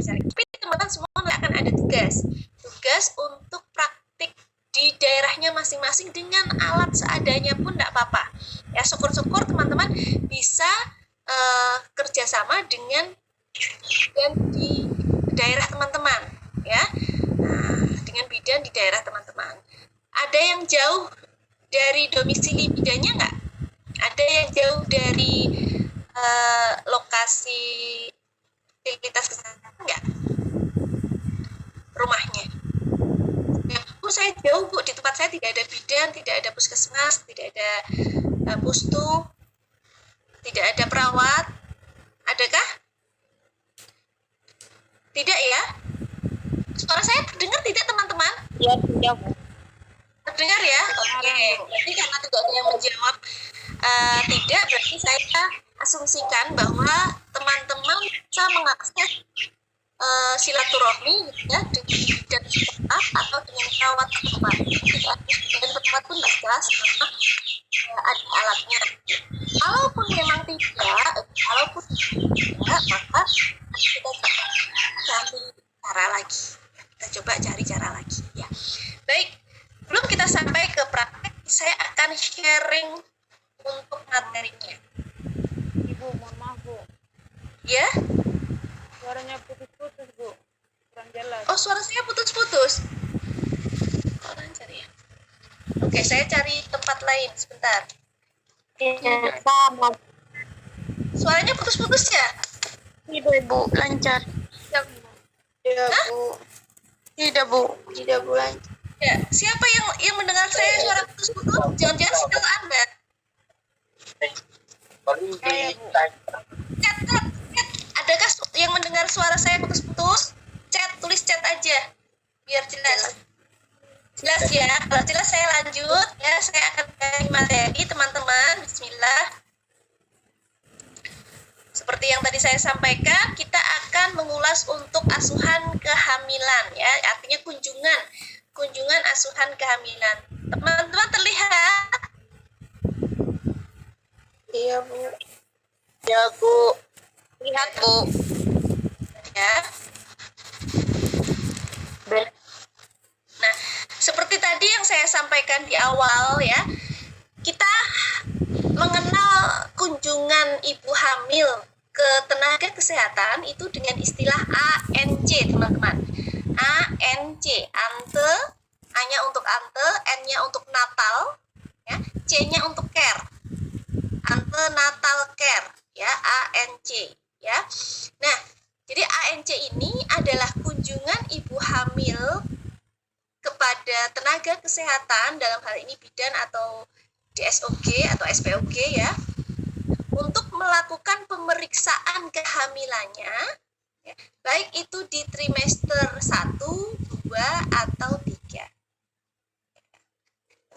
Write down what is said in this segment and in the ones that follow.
cari. Tapi teman-teman semua akan ada tugas untuk praktik di daerahnya masing-masing dengan alat seadanya pun tidak apa-apa. Ya, syukur-syukur teman-teman bisa kerjasama dengan bidan di daerah teman-teman, ya. Nah, dengan bidan di daerah teman-teman. Ada yang jauh dari domisili bidannya nggak? Ada yang jauh dari lokasi fasilitas kesehatan nggak? Rumahnya? Ya, Bu, saya jauh, Bu. Di tempat saya tidak ada bidan, tidak ada puskesmas, tidak ada pustu, tidak ada perawat. Adakah? Tidak ya? Suara saya terdengar tidak, teman-teman? Iya, tidak, Bu. Terdengar ya? Oke. Jadi karena tidak ada yang menjawab tidak, berarti saya asumsikan bahwa teman-teman bisa mengakses silaturahmi ya, dengan bidan setempat atau dengan perawat setempat. Dan perawat pun bisa sama ada alatnya. Kalaupun memang tidak, maka kita cari cara lagi. Kita coba cari cara lagi. Ya. Baik, belum kita sampai ke praktek, saya akan sharing untuk materinya. Ibu, mohon maaf, Bu. Ya? Suaranya putus-putus, Bu. Kurang jelas. Oh, suara saya putus-putus. Oh, lancar ya. Oke, saya cari tempat lain sebentar. Iya, sama. Suaranya putus-putus ya? Tidak, Bu. Lancar. Tidak, Bu. Tidak, Bu. Tidak, Bu. Lancar. Ya, siapa yang mendengar saya suara putus-putus? Jangan-jangan sinyal Anda. Chat. Adakah yang mendengar suara saya putus-putus? Tulis chat aja. Biar jelas. Jelas ya. Kalau jelas saya lanjut ya, saya akan cari materi teman-teman. Bismillah. Seperti yang tadi saya sampaikan, kita akan mengulas untuk asuhan kehamilan ya, artinya kunjungan asuhan kehamilan. Teman-teman terlihat? Iya, Bu. Ya, Bu. Lihat, Bu. Ya. Nah, seperti tadi yang saya sampaikan di awal ya, kita mengenal kunjungan ibu hamil ke tenaga kesehatan itu dengan istilah ANC, teman-teman. ANC, ante, A-nya untuk ante, N-nya untuk natal, ya, C-nya untuk care. Antenatal care, ya, ANC, ya. Nah, jadi ANC ini adalah kunjungan ibu hamil kepada tenaga kesehatan, dalam hal ini bidan atau DSOG atau SPOG ya, untuk melakukan pemeriksaan kehamilannya ya, baik itu di trimester 1, 2, atau 3.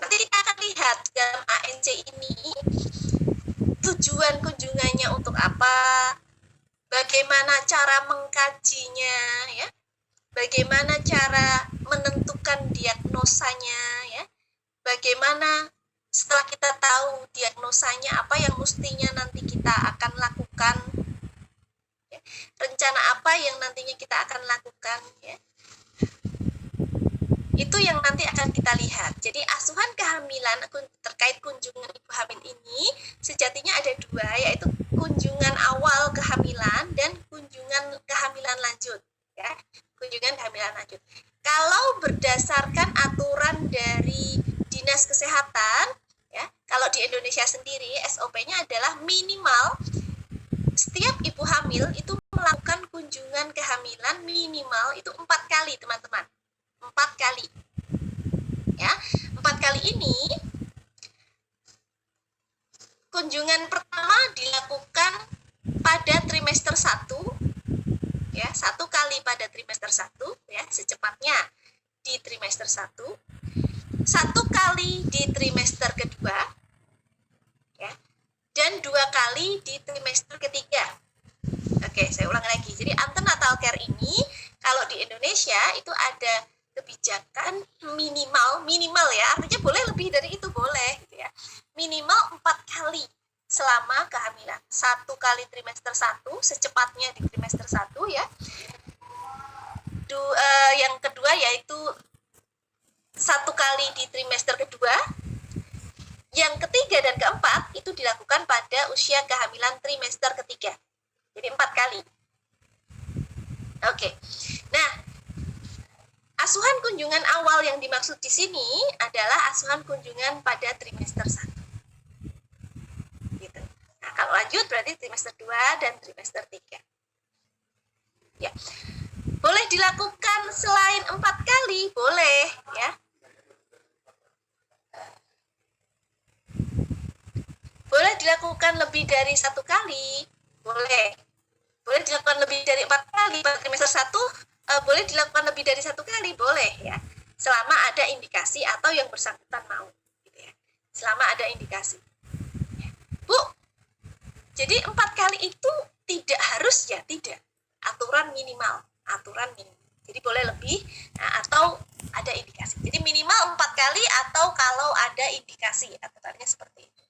Nanti kita akan lihat dalam ANC ini tujuan kunjungannya untuk apa, bagaimana cara mengkajinya ya, bagaimana cara menentukan diagnosanya ya, bagaimana setelah kita tahu diagnosanya apa yang mestinya nanti kita akan lakukan ya, rencana apa yang nantinya kita akan lakukan ya, itu yang nanti akan kita lihat. Jadi asuhan kehamilan terkait kunjungan ibu hamil ini sejatinya ada dua, yaitu kunjungan awal kehamilan dan kunjungan kehamilan lanjut ya, kunjungan kehamilan lanjut. Kalau berdasarkan aturan dari Dinas Kesehatan ya, kalau di Indonesia sendiri SOP-nya adalah minimal setiap ibu hamil itu melakukan kunjungan kehamilan minimal itu 4 kali, teman-teman. 4 kali ya. 4 kali ini kunjungan pertama dilakukan pada trimester 1 ya, 1 kali pada trimester 1 ya, secepatnya di trimester 1, 1 kali di trimester kedua ya, dan 2 kali di trimester ketiga. Oke, saya ulang lagi. Jadi antenatal care ini kalau di Indonesia itu ada kebijakan minimal ya, artinya boleh lebih dari itu, boleh gitu ya. Minimal 4 kali selama kehamilan. 1 kali trimester 1, secepatnya di trimester 1 ya. di trimester kedua. Yang ketiga dan keempat itu dilakukan pada usia kehamilan trimester ketiga. Jadi 4 kali. Oke. Nah, asuhan kunjungan awal yang dimaksud di sini adalah asuhan kunjungan pada trimester 1. Gitu. Nah, kalau lanjut berarti trimester 2 dan trimester 3. Ya. Boleh dilakukan selain 4 kali? Boleh, ya. Boleh dilakukan lebih dari 1 kali? Boleh. Boleh dilakukan lebih dari 4 kali pada trimester 1? Boleh dilakukan lebih dari 1 kali? Boleh, ya. Selama ada indikasi atau yang bersangkutan mau, gitu ya. Selama ada indikasi. Bu, jadi 4 kali itu tidak harus, ya, tidak. Aturan minimal. Jadi boleh lebih, nah, atau ada indikasi. Jadi minimal 4 kali atau kalau ada indikasi, aturannya seperti itu.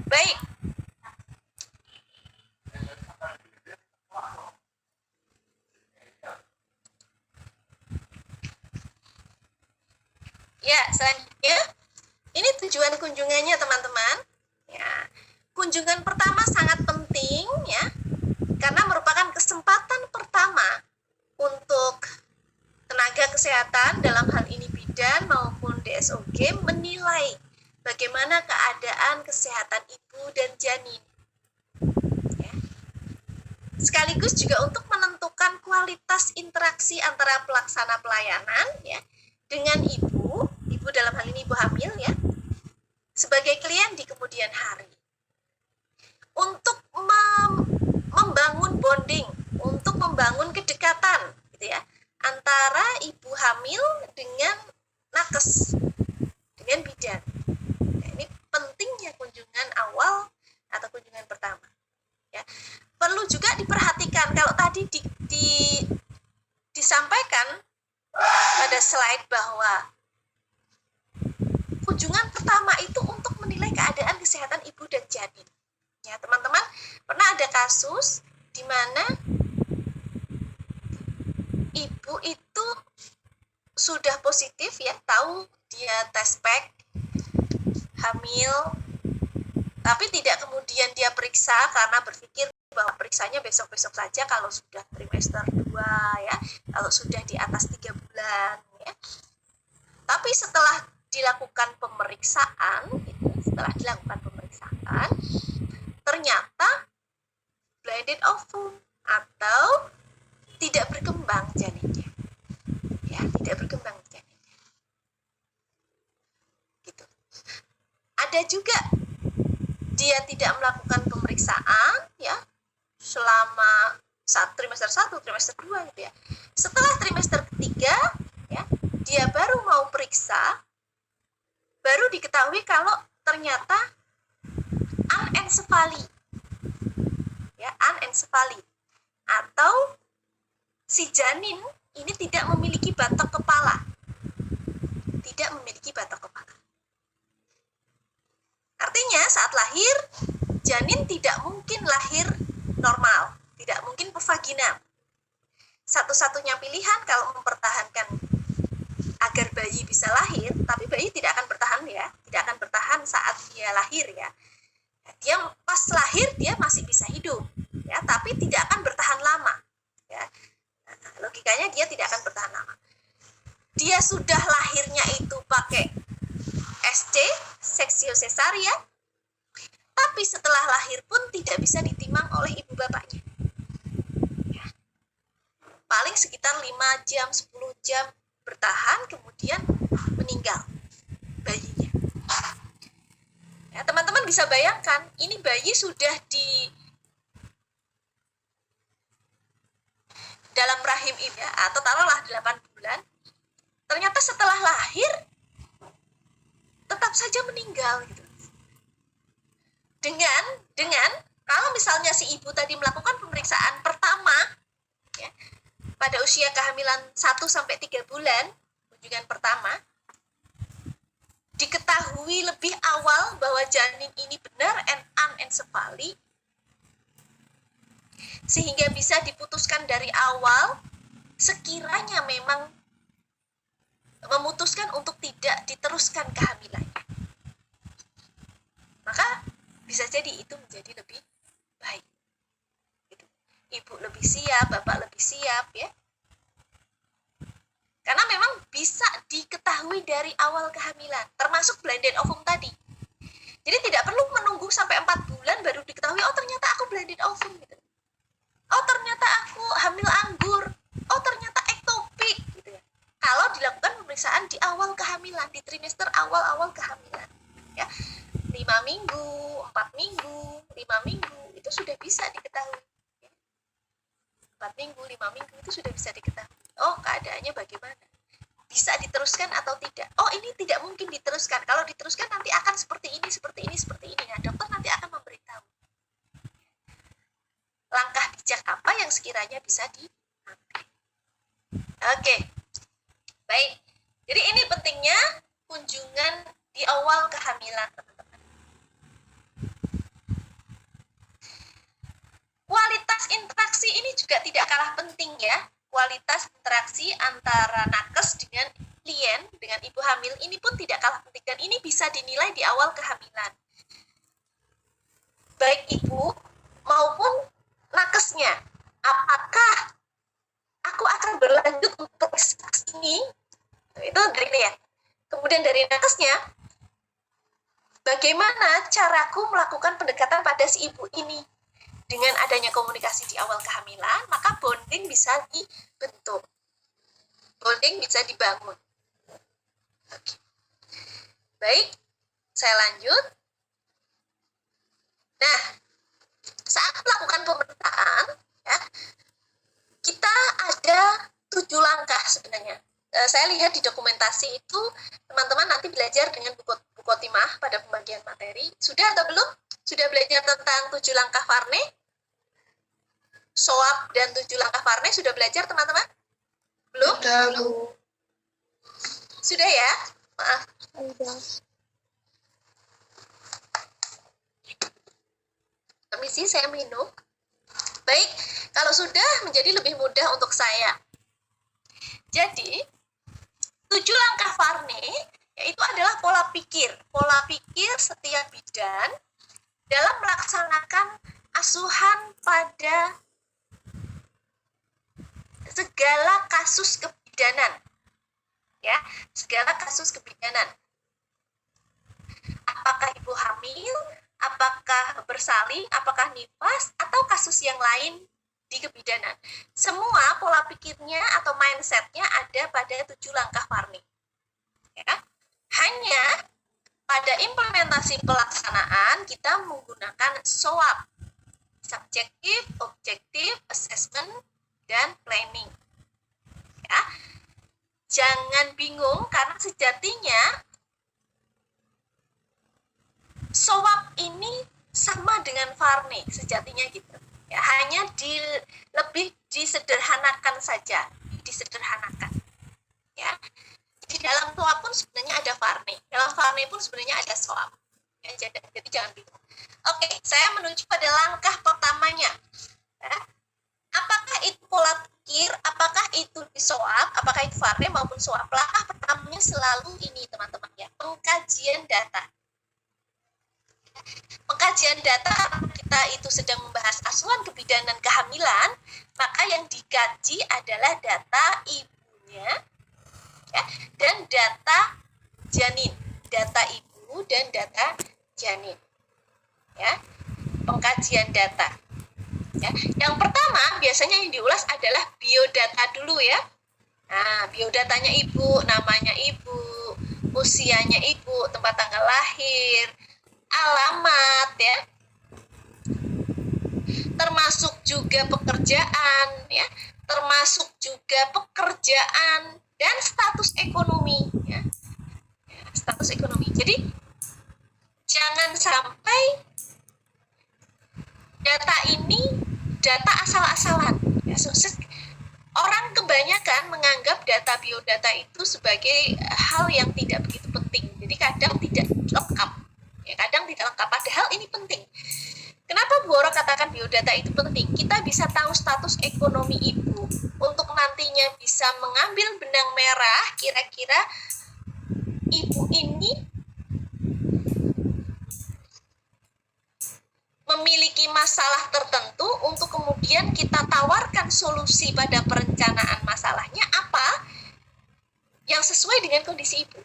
Baik. Ya, selanjutnya ini tujuan kunjungannya, teman-teman. Ya, kunjungan pertama sangat penting, ya, karena merupakan kesempatan pertama untuk tenaga kesehatan, dalam hal ini bidan maupun DSOG, menilai bagaimana keadaan kesehatan ibu dan janin. Ya. Sekaligus juga untuk menentukan kualitas interaksi antara pelaksana pelayanan, ya, dengan ibu dalam hal ini ibu hamil, ya, sebagai klien di kemudian hari. Untuk membangun bonding, untuk membangun kedekatan, gitu ya, antara ibu hamil dengan nakes, dengan bidan. Nah, ini pentingnya kunjungan awal atau kunjungan pertama, ya. Perlu juga diperhatikan kalau tadi disampaikan pada slide bahwa kunjungan pertama itu untuk menilai keadaan kesehatan ibu dan janin. Ya, teman-teman, pernah ada kasus di mana ibu itu sudah positif, ya, tahu dia tes pack hamil, tapi tidak kemudian dia periksa karena berpikir bahwa periksanya besok-besok saja kalau sudah trimester 2, ya, kalau sudah di atas 3 bulan, ya. Tapi setelah dilakukan pemeriksaan, ternyata blinded ovum atau tidak berkembang janinnya, ya, tidak berkembang janinnya. Gitu. Ada juga dia tidak melakukan pemeriksaan, ya, selama trimester 1, trimester 2, gitu ya. Setelah trimester ketiga, ya, dia baru mau periksa, baru diketahui kalau ternyata anencefali, ya, anencefali, atau si janin ini tidak memiliki batok kepala, Artinya saat lahir janin tidak mungkin lahir normal, tidak mungkin pevagina. Satu-satunya pilihan kalau mempertahankan agar bayi bisa lahir, tapi bayi tidak akan bertahan, ya, tidak akan bertahan saat dia lahir, ya. Dia pas lahir dia masih bisa hidup, ya, tapi tidak akan bertahan lama, ya. Nah, logikanya dia tidak akan bertahan lama. Dia sudah lahirnya itu pakai SC, seksio cesaria, tapi setelah lahir pun tidak bisa ditimang oleh ibu bapaknya, ya. Paling sekitar 5 jam, 10 jam bertahan, kemudian meninggal bayinya. Ya, teman-teman bisa bayangkan, ini bayi sudah di dalam rahim ibu, ya, atau taruhlah 8 bulan, ternyata setelah lahir tetap saja meninggal, gitu. Dengan kalau misalnya si ibu tadi melakukan pemeriksaan pertama, ya, pada usia kehamilan 1-3 bulan, kunjungan pertama, diketahui lebih awal bahwa janin ini benar anencefali, sehingga bisa diputuskan dari awal sekiranya memang memutuskan untuk tidak diteruskan kehamilannya, maka bisa jadi itu menjadi lebih baik. Gitu. Ibu lebih siap, bapak lebih siap ya. Karena memang bisa diketahui dari awal kehamilan, termasuk blended ovum tadi. Jadi tidak perlu menunggu sampai 4 bulan baru diketahui, oh ternyata aku blended ovum gitu. Oh ternyata aku hamil anggur. Oh ternyata ektopik gitu ya. Kalau dilakukan pemeriksaan di awal kehamilan, di trimester awal-awal kehamilan ya. 5 minggu, 4 minggu, 5 minggu itu sudah bisa diketahui. 4 minggu, 5 minggu itu sudah bisa diketahui. Oh, keadaannya bagaimana? Bisa diteruskan atau tidak? Oh, ini tidak mungkin diteruskan. Kalau diteruskan nanti akan seperti ini, seperti ini, seperti ini. Nah, dokter nanti akan memberitahu langkah bijak apa yang sekiranya bisa diambil. Oke. Baik. Jadi ini pentingnya kunjungan di awal kehamilan, teman-teman. Kualitas interaksi ini juga tidak kalah penting ya. Kualitas interaksi antara nakes dengan klien, dengan ibu hamil ini pun tidak kalah penting. Dan ini bisa dinilai di awal kehamilan. Baik ibu maupun nakesnya. Apakah aku akan berlanjut untuk ini? Itu dari ini ya. Kemudian dari nakesnya, bagaimana caraku melakukan pendekatan pada si ibu ini? Dengan adanya komunikasi di awal kehamilan, maka bonding bisa dibentuk. Bonding bisa dibangun. Oke. Baik, saya lanjut. Nah, saat melakukan pemetaan, ya, kita ada 7 langkah sebenarnya. Saya lihat di dokumentasi itu, teman-teman nanti belajar dengan buku Khotimah pada pembagian materi. Sudah atau belum? Sudah belajar tentang 7 langkah Varney? SOAP dan 7 langkah Varney sudah belajar, teman-teman? Belum? Sudah ya? Maaf. Permisi, saya minum. Baik, kalau sudah menjadi lebih mudah untuk saya. Jadi, 7 langkah Varney yaitu adalah pola pikir. Pola pikir setiap bidan dalam melaksanakan asuhan pada segala kasus kebidanan. Ya, segala kasus kebidanan. Apakah ibu hamil, apakah bersalin, apakah nifas, atau kasus yang lain di kebidanan. Semua pola pikirnya atau mindsetnya ada pada 7 langkah Varney. Ya. Hanya pada implementasi pelaksanaan kita menggunakan SOAP, subjektif, objektif, assessment, dan planning. Ya. Jangan bingung karena sejatinya SOAP ini sama dengan Varney, sejatinya gitu. Ya, hanya lebih disederhanakan saja, disederhanakan. Ya. Di dalam SOAP pun sebenarnya ada Varney. Dalam Varney pun sebenarnya ada SOAP. Ya, jadi jangan bingung. Oke, saya menuju pada langkah pertamanya. Ya. Apakah itu pola pikir, apakah itu di SOAP, apakah itu Varney maupun SOAP? Langkah pertamanya selalu ini, teman-teman ya, pengkajian data. Pengkajian data, kita itu sedang membahas asuhan kebidanan kehamilan, maka yang dikaji adalah data ibunya ya, dan data janin, data ibu dan data janin. Ya, pengkajian data. Ya, yang pertama biasanya yang diulas adalah biodata dulu ya. Nah, biodatanya ibu, namanya ibu, usianya ibu, tempat tanggal lahir, alamat ya, termasuk juga pekerjaan ya, termasuk juga pekerjaan dan status ekonomi ya, status ekonomi. Jadi jangan sampai data ini data asal-asalan ya. Orang kebanyakan menganggap data biodata itu sebagai hal yang tidak begitu penting, jadi kadang tidak lengkap ya, kadang tidak lengkap, padahal ini penting. Kenapa Bu Ora katakan biodata itu penting? Kita bisa tahu status ekonomi ibu untuk nantinya bisa bisa mengambil benang merah kira-kira ibu ini memiliki masalah tertentu untuk kemudian kita tawarkan solusi pada perencanaan masalahnya apa yang sesuai dengan kondisi ibu.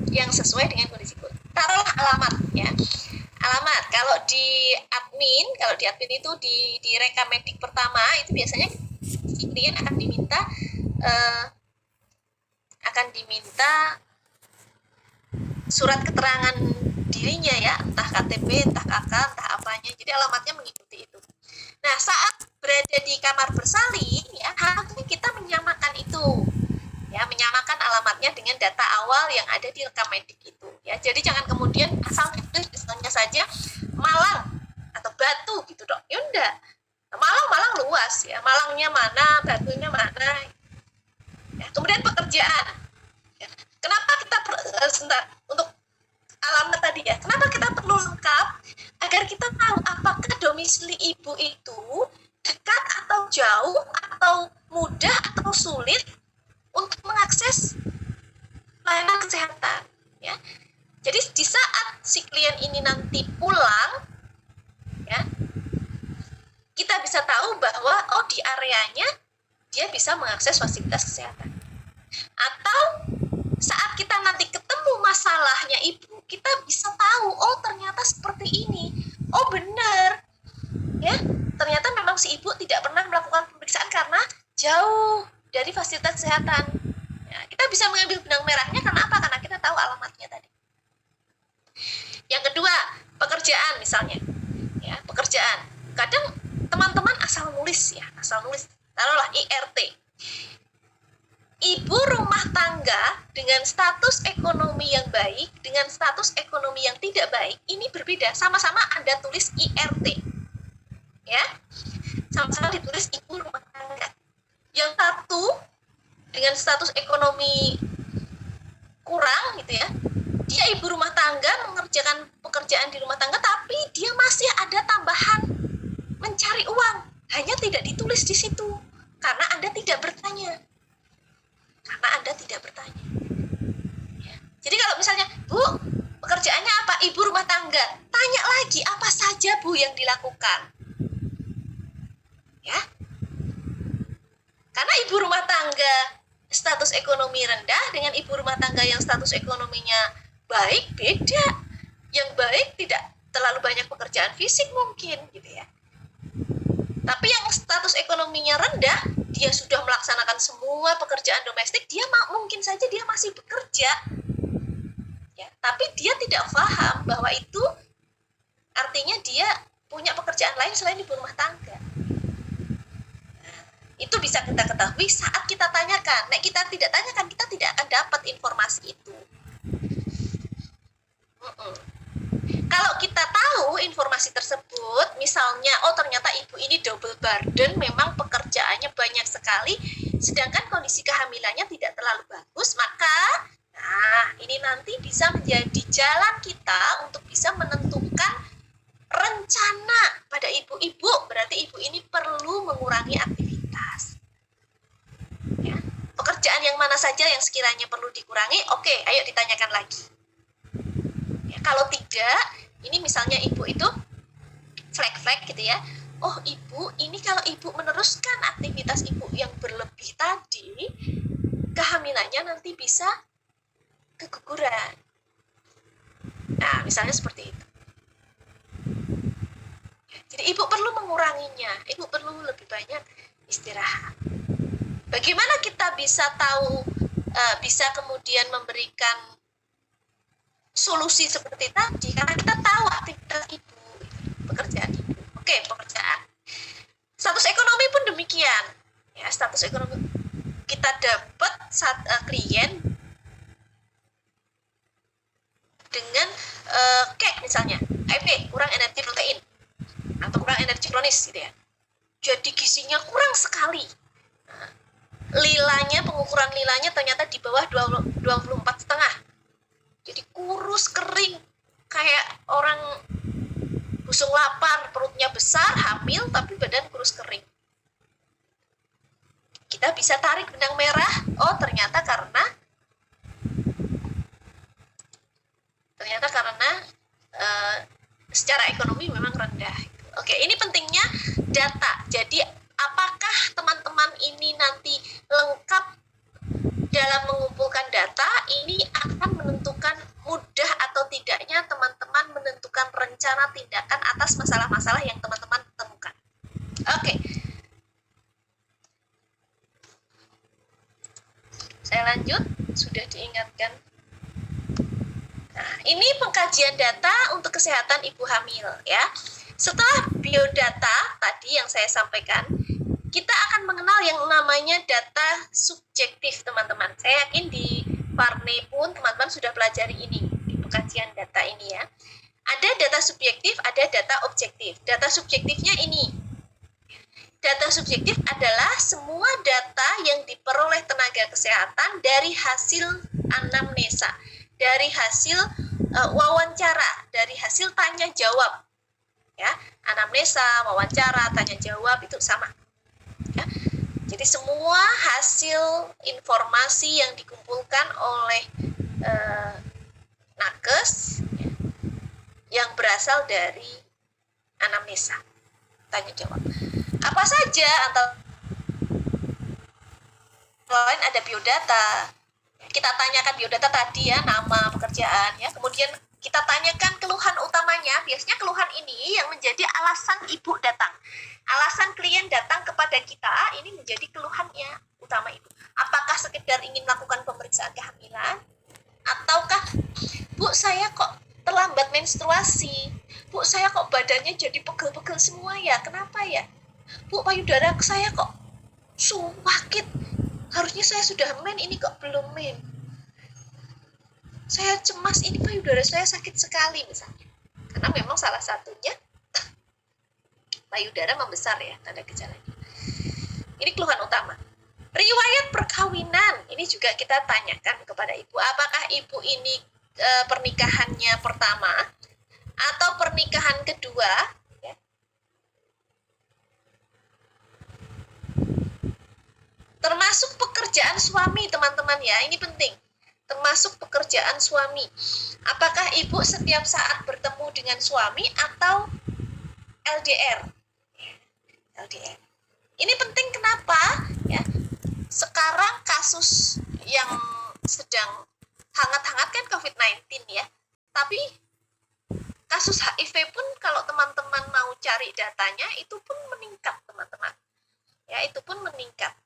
Yang sesuai dengan kondisi ibu. Taruhlah alamat ya. Alamat kalau di admin itu di rekamedik pertama itu biasanya si klien akan diminta surat keterangan dirinya ya, entah KTP, entah KK, entah apanya. Jadi alamatnya mengikuti itu. Nah, saat berada di kamar bersalin ya, harusnya kita menyamakan itu. Ya, menyamakan alamatnya dengan data awal yang ada di rekamedik itu. Ya, jadi jangan kemudian asal ditulis misalnya saja Malang atau Batu gitu dong. Ya enggak. Malang luas ya. Malangnya mana, Batunya mana. Ya, kemudian pekerjaan. Ya. Kenapa kita untuk alamat tadi ya? Kenapa kita perlu lengkap agar kita tahu apakah domisili ibu itu dekat atau jauh atau mudah atau sulit untuk mengakses layanan kesehatan ya. Jadi di saat si klien ini nanti pulang ya, kita bisa tahu bahwa di areanya dia bisa mengakses fasilitas kesehatan. Atau saat kita nanti ketemu masalahnya ibu, kita bisa tahu ternyata seperti ini. Benar. Ya, ternyata memang si ibu tidak pernah melakukan pemeriksaan karena jauh dari fasilitas kesehatan. Ya, kita bisa mengambil benang merahnya karena apa? Karena kita tahu alamatnya tadi. Yang kedua, pekerjaan misalnya. Ya, pekerjaan. Kadang teman-teman asal nulis. Taruhlah IRT. Ibu rumah tangga dengan status ekonomi yang baik, dengan status ekonomi yang tidak baik, ini berbeda. Sama-sama Anda tulis IRT. Ya. Sama-sama ditulis ibu rumah tangga. Yang satu dengan status ekonomi kurang gitu ya, dia ibu rumah tangga mengerjakan pekerjaan di rumah tangga, tapi dia masih ada tambahan mencari uang, hanya tidak ditulis di situ karena Anda tidak bertanya. Ya. Jadi kalau misalnya Bu, pekerjaannya apa? Ibu rumah tangga, tanya lagi apa saja Bu yang dilakukan ya. Karena ibu rumah tangga status ekonomi rendah dengan ibu rumah tangga yang status ekonominya baik beda. Yang baik tidak terlalu banyak pekerjaan fisik mungkin gitu ya. Tapi yang status ekonominya rendah, dia sudah melaksanakan semua pekerjaan domestik, dia mungkin saja dia masih bekerja. Ya, tapi dia tidak paham bahwa itu artinya dia punya pekerjaan lain selain ibu rumah tangga. Itu bisa kita ketahui saat kita tanyakan. Nek kita tidak tanyakan, kita tidak akan dapat informasi itu. Kalau kita tahu informasi tersebut, misalnya, ternyata ibu ini double burden, memang pekerjaannya banyak sekali, sedangkan kondisi kehamilannya tidak terlalu bagus, maka, ini nanti bisa menjadi jalan kita untuk bisa menentukan rencana pada ibu-ibu. Berarti ibu ini perlu mengurangi aktivitas. Ya. Pekerjaan yang mana saja yang sekiranya perlu dikurangi, oke, ayo ditanyakan lagi. Ya, kalau tidak, ini misalnya ibu itu flag gitu ya. Ibu, ini kalau ibu meneruskan aktivitas ibu yang berlebih tadi, kehamilannya nanti bisa keguguran. Nah, misalnya seperti itu. Jadi ibu perlu menguranginya, ibu perlu lebih banyak istirahat. Bagaimana kita bisa tahu, bisa kemudian memberikan solusi seperti tadi? Karena kita tahu aktivitas ibu, pekerjaan ibu. Oke, pekerjaan. Status ekonomi pun demikian. Ya, status ekonomi kita dapat klien dengan misalnya, kurang energi protein atau kurang energi kronis gitu ya. Jadi gizinya kurang sekali. Pengukuran lilanya ternyata di bawah 24,5. Jadi kurus, kering, kayak orang busung lapar, perutnya besar, hamil, tapi badan kurus kering. kita bisa tarik benang merah, oh ternyata karena secara ekonomi memang rendah. Oke, ini pentingnya data. Jadi apakah teman-teman ini nanti lengkap dalam mengumpulkan data? Ini akan menentukan mudah atau tidaknya teman-teman menentukan rencana tindakan atas masalah-masalah yang teman-teman temukan. Oke. Saya lanjut, sudah diingatkan. Nah, ini pengkajian data untuk kesehatan ibu hamil ya. Setelah biodata tadi yang saya sampaikan, kita akan mengenal yang namanya data subjektif, teman-teman. Saya yakin di Parne pun teman-teman sudah pelajari ini di pengkajian data ini ya. Ada data subjektif, ada data objektif. Data subjektifnya ini. Data subjektif adalah semua data yang diperoleh tenaga kesehatan dari hasil anamnesa, dari hasil wawancara, dari hasil tanya jawab. Ya, anamnesa, wawancara, tanya jawab itu sama. Ya. Jadi semua hasil informasi yang dikumpulkan oleh nakes ya, yang berasal dari anamnesa, tanya jawab. Apa saja antara lain ada biodata. Kita tanyakan biodata tadi ya, nama, pekerjaan ya. Kemudian kita tanyakan keluhan utamanya. Biasanya keluhan ini yang menjadi alasan ibu datang. Alasan klien datang kepada kita ini menjadi keluhannya utama ibu. Apakah sekedar ingin melakukan pemeriksaan kehamilan? Ataukah, Bu, saya kok terlambat menstruasi? Bu, saya kok badannya jadi pegel-pegel semua ya? Kenapa ya? Bu, payudara saya kok sakit. Harusnya saya sudah men, ini kok belum men. Saya cemas, ini payudara saya sakit sekali misalnya. Karena memang salah satunya payudara membesar ya, tanda gejalanya. Ini keluhan utama. Riwayat perkawinan, ini juga kita tanyakan kepada ibu. Apakah ibu ini pernikahannya pertama atau pernikahan kedua? Termasuk pekerjaan suami, teman-teman ya, ini penting. Termasuk pekerjaan suami. Apakah ibu setiap saat bertemu dengan suami atau LDR? LDR. Ini penting kenapa? Ya. Sekarang kasus yang sedang hangat-hangat kan COVID-19 ya. Tapi kasus HIV pun kalau teman-teman mau cari datanya itu pun meningkat, teman-teman. Ya, itu pun meningkat.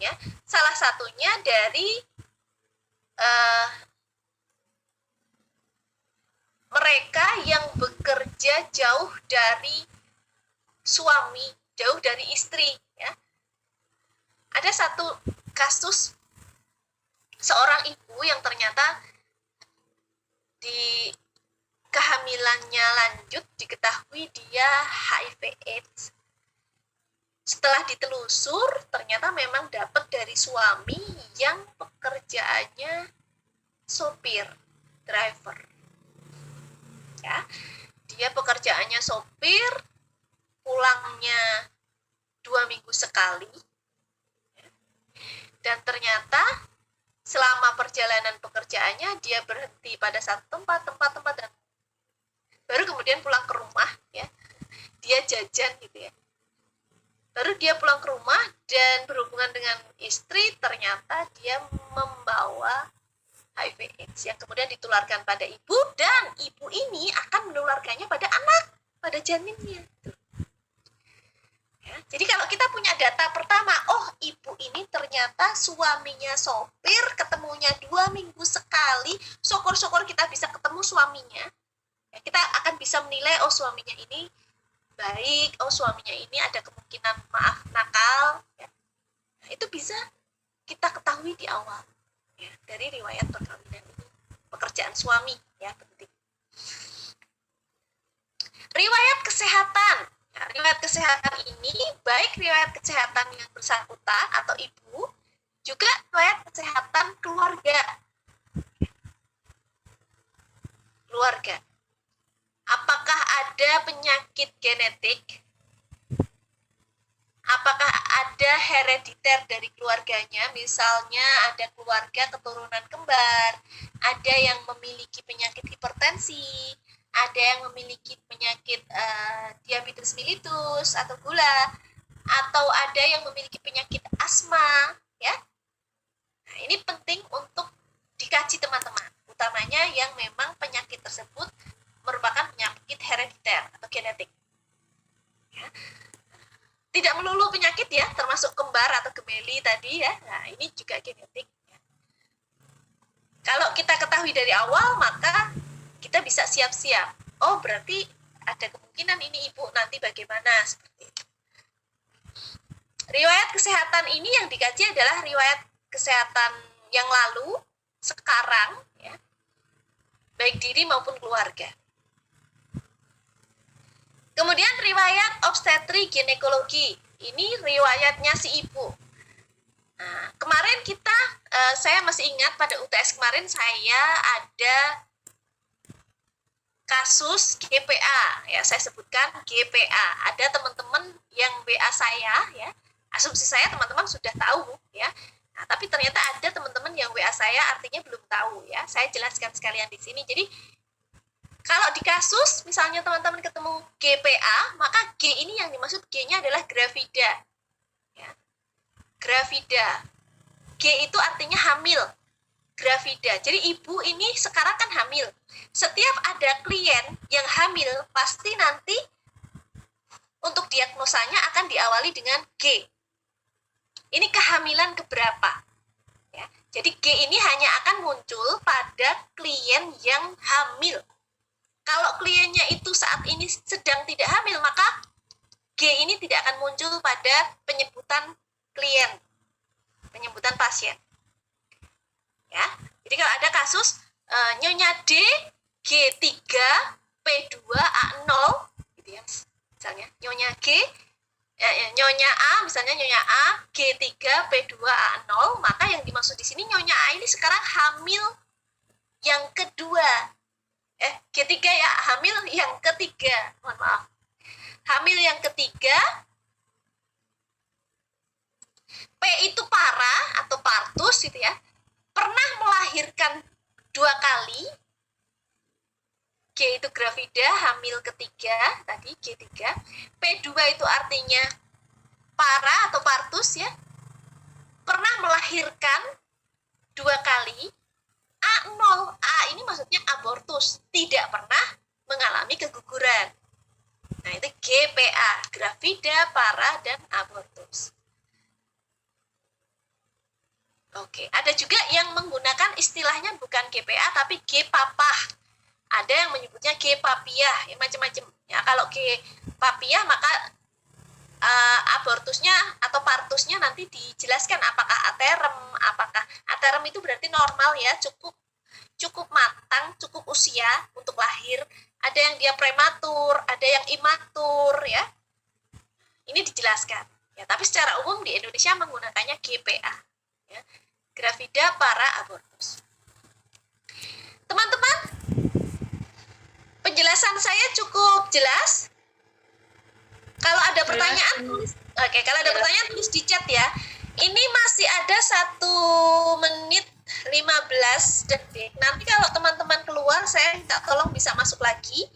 Ya, salah satunya dari mereka yang bekerja jauh dari suami, jauh dari istri. Ya. Ada satu kasus seorang ibu yang ternyata di kehamilannya lanjut diketahui dia HIV/AIDS. Setelah ditelusur, ternyata memang dapat dari suami yang pekerjaannya sopir, driver. Ya, dia pekerjaannya sopir, pulangnya 2 minggu sekali. Dan ternyata selama perjalanan pekerjaannya dia berhenti pada satu tempat dan baru kemudian pulang ke rumah ya. Dia jajan gitu ya. Baru dia pulang ke rumah dan berhubungan dengan istri, ternyata dia membawa HIV/AIDS yang kemudian ditularkan pada ibu, dan ibu ini akan menularkannya pada anak, pada janinnya. Ya, jadi kalau kita punya data pertama, oh ibu ini ternyata suaminya sopir, ketemunya 2 minggu sekali, syukur-syukur kita bisa ketemu suaminya. Ya, kita akan bisa menilai, oh suaminya ini baik, oh suaminya ini ada kemungkinan nakal ya. Nah, itu bisa kita ketahui di awal ya, dari riwayat perkawinan ini. Pekerjaan suami ya penting. Riwayat kesehatan. Nah, riwayat kesehatan ini baik riwayat kesehatan yang bersangkutan atau ibu, juga riwayat kesehatan keluarga. Apakah ada penyakit genetik? apakah ada herediter dari keluarganya, misalnya ada keluarga keturunan kembar, ada yang memiliki penyakit hipertensi, ada yang memiliki penyakit diabetes mellitus atau gula, atau ada yang memiliki penyakit asma, ya. Nah, ini penting untuk dikaji teman-teman, utamanya yang memang penyakit tersebut merupakan penyakit herediter atau genetik. Ya. Tidak melulu penyakit ya, termasuk kembar atau gemeli tadi ya. Nah, ini juga genetik. Kalau kita ketahui dari awal, maka kita bisa siap-siap. Oh, berarti ada kemungkinan ini ibu nanti bagaimana, seperti itu. Riwayat kesehatan ini yang dikaji adalah riwayat kesehatan yang lalu, sekarang, ya, baik diri maupun keluarga. Kemudian riwayat obstetri ginekologi, ini riwayatnya si ibu. Nah, kemarin saya masih ingat pada UTS kemarin saya ada kasus GPA, ya saya sebutkan GPA. Ada teman-teman yang WA saya, ya, asumsi saya teman-teman sudah tahu, ya. Nah, tapi ternyata ada teman-teman yang WA saya artinya belum tahu, ya. Saya jelaskan sekalian di sini. Jadi kalau di kasus, misalnya teman-teman ketemu GPA, maka G ini yang dimaksud G-nya adalah gravida. Ya. Gravida. G itu artinya hamil. Gravida. Jadi ibu ini sekarang kan hamil. Setiap ada klien yang hamil, pasti nanti untuk diagnosanya akan diawali dengan G. Ini kehamilan keberapa? Ya. Jadi G ini hanya akan muncul pada klien yang hamil. Kalau kliennya itu saat ini sedang tidak hamil, maka G ini tidak akan muncul pada penyebutan klien, penyebutan pasien. Ya, jadi kalau ada kasus Nyonya D, G3, P2A0, gitu ya, misalnya Nyonya G, Nyonya A, misalnya Nyonya A, G3, P2A0, maka yang dimaksud di sini Nyonya A ini sekarang hamil yang kedua. G3 ya, hamil yang ketiga, mohon maaf. Hamil yang ketiga, P itu para atau partus gitu ya, pernah melahirkan 2 kali, G itu gravida, hamil ketiga, tadi G3, P2 itu artinya para atau partus ya, pernah melahirkan 2 kali, A0, A ini maksudnya abortus, tidak pernah mengalami keguguran. Nah, itu GPA, gravida, para, dan abortus. Oke, ada juga yang menggunakan istilahnya bukan GPA, tapi G-papah. Ada yang menyebutnya G-papiah, ya macam-macam. Ya, kalau G-papiah, maka abortusnya atau partusnya nanti dijelaskan apakah aterem, apakah aterem itu berarti normal ya, cukup matang, cukup usia untuk lahir. Ada yang dia prematur, ada yang imatur ya. Ini dijelaskan. Ya, tapi secara umum di Indonesia menggunakannya GPA. Ya. Gravida para abortus. Teman-teman, penjelasan saya cukup jelas. Kalau ada pertanyaan tulis. Oke, kalau ada pertanyaan tulis di chat ya. Ini masih ada 1 menit 15 detik. Nanti kalau teman-teman keluar, saya minta tolong bisa masuk lagi.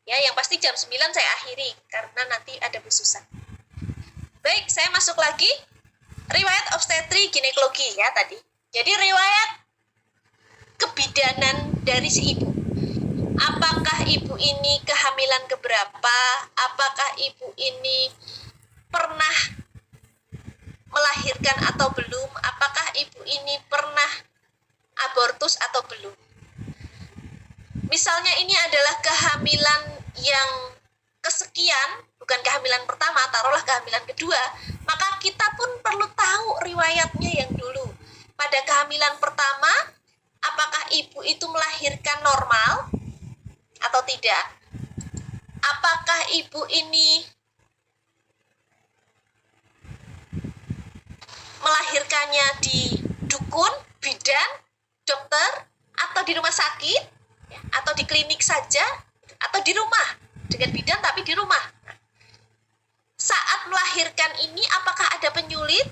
Ya, yang pasti jam 9 saya akhiri karena nanti ada besusan. Baik, saya masuk lagi. Riwayat obstetri ginekologi ya tadi. Jadi riwayat kebidanan dari si ibu. Apakah ibu ini kehamilan keberapa? Apakah ibu ini pernah melahirkan atau belum? Apakah ibu ini pernah abortus atau belum? Misalnya ini adalah kehamilan yang kesekian, bukan kehamilan pertama, taruhlah kehamilan kedua, maka kita pun perlu tahu riwayatnya yang dulu. Pada kehamilan pertama, apakah ibu itu melahirkan normal atau tidak? Apakah ibu ini melahirkannya di dukun, bidan, dokter, atau di rumah sakit, atau di klinik saja, atau di rumah dengan bidan tapi di rumah. saat melahirkan ini apakah ada penyulit?